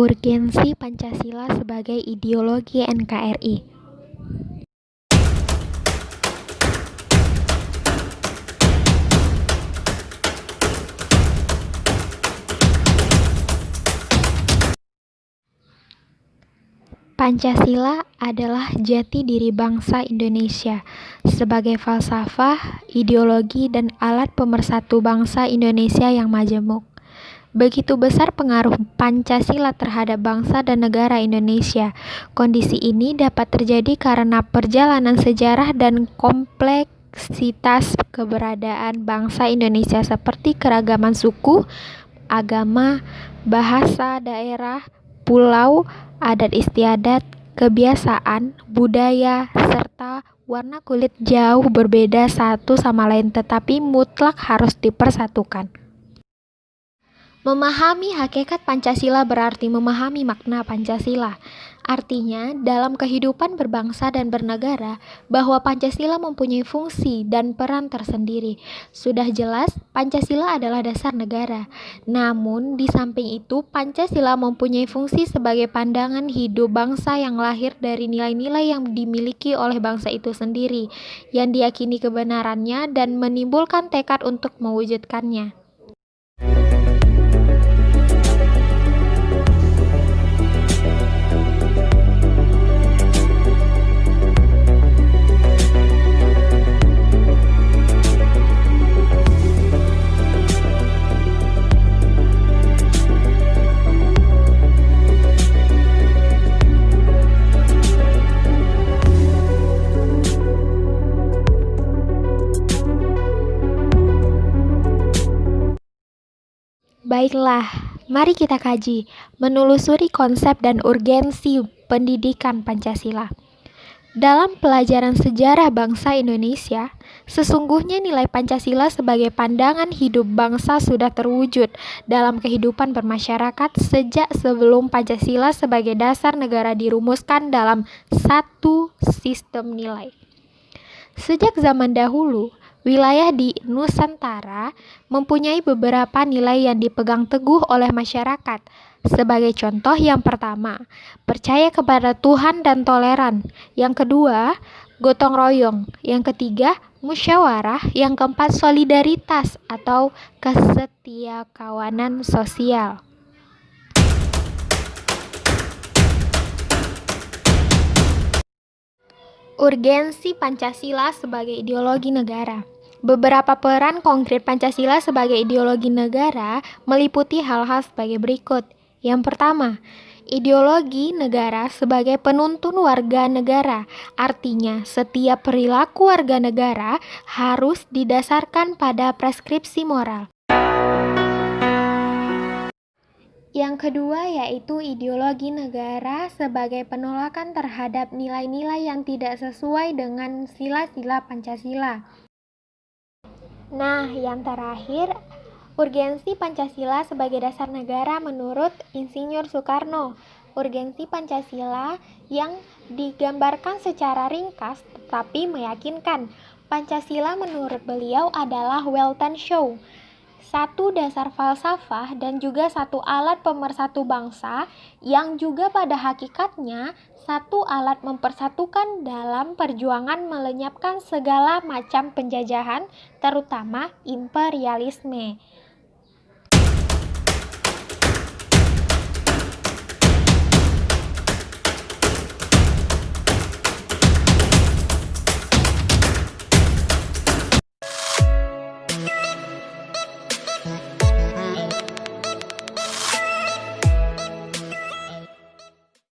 Urgensi Pancasila sebagai ideologi NKRI. Pancasila adalah jati diri bangsa Indonesia sebagai falsafah, ideologi, dan alat pemersatu bangsa Indonesia yang majemuk. Begitu besar pengaruh Pancasila terhadap bangsa dan negara Indonesia. Kondisi ini dapat terjadi karena perjalanan sejarah dan kompleksitas keberadaan bangsa Indonesia seperti keragaman suku, agama, bahasa daerah, pulau, adat istiadat, kebiasaan, budaya, serta warna kulit jauh berbeda satu sama lain tetapi mutlak harus dipersatukan. Memahami hakikat Pancasila berarti memahami makna Pancasila. Artinya, dalam kehidupan berbangsa dan bernegara, bahwa Pancasila mempunyai fungsi dan peran tersendiri. Sudah jelas, Pancasila adalah dasar negara. Namun, di samping itu, Pancasila mempunyai fungsi sebagai pandangan hidup bangsa yang lahir dari nilai-nilai yang dimiliki oleh bangsa itu sendiri, yang diyakini kebenarannya dan menimbulkan tekad untuk mewujudkannya. Baiklah, mari kita kaji, menelusuri konsep dan urgensi pendidikan Pancasila. Dalam pelajaran sejarah bangsa Indonesia, sesungguhnya nilai Pancasila sebagai pandangan hidup bangsa sudah terwujud dalam kehidupan bermasyarakat sejak sebelum Pancasila sebagai dasar negara dirumuskan dalam satu sistem nilai. Sejak zaman dahulu, wilayah di Nusantara mempunyai beberapa nilai yang dipegang teguh oleh masyarakat. Sebagai contoh, yang pertama, percaya kepada Tuhan dan toleran. Yang kedua, gotong royong. Yang ketiga, musyawarah. Yang keempat, solidaritas atau kesetiakawanan sosial. Urgensi Pancasila sebagai ideologi negara. Beberapa peran konkret Pancasila sebagai ideologi negara meliputi hal-hal sebagai berikut. Yang pertama, ideologi negara sebagai penuntun warga negara. Artinya, setiap perilaku warga negara harus didasarkan pada preskripsi moral. Yang kedua yaitu ideologi negara sebagai penolakan terhadap nilai-nilai yang tidak sesuai dengan sila-sila Pancasila. Nah, yang terakhir, urgensi Pancasila sebagai dasar negara menurut Insinyur Soekarno. Urgensi Pancasila yang digambarkan secara ringkas tetapi meyakinkan. Pancasila menurut beliau adalah Weltan Show, satu dasar falsafah dan juga satu alat pemersatu bangsa yang juga pada hakikatnya satu alat mempersatukan dalam perjuangan melenyapkan segala macam penjajahan, terutama imperialisme.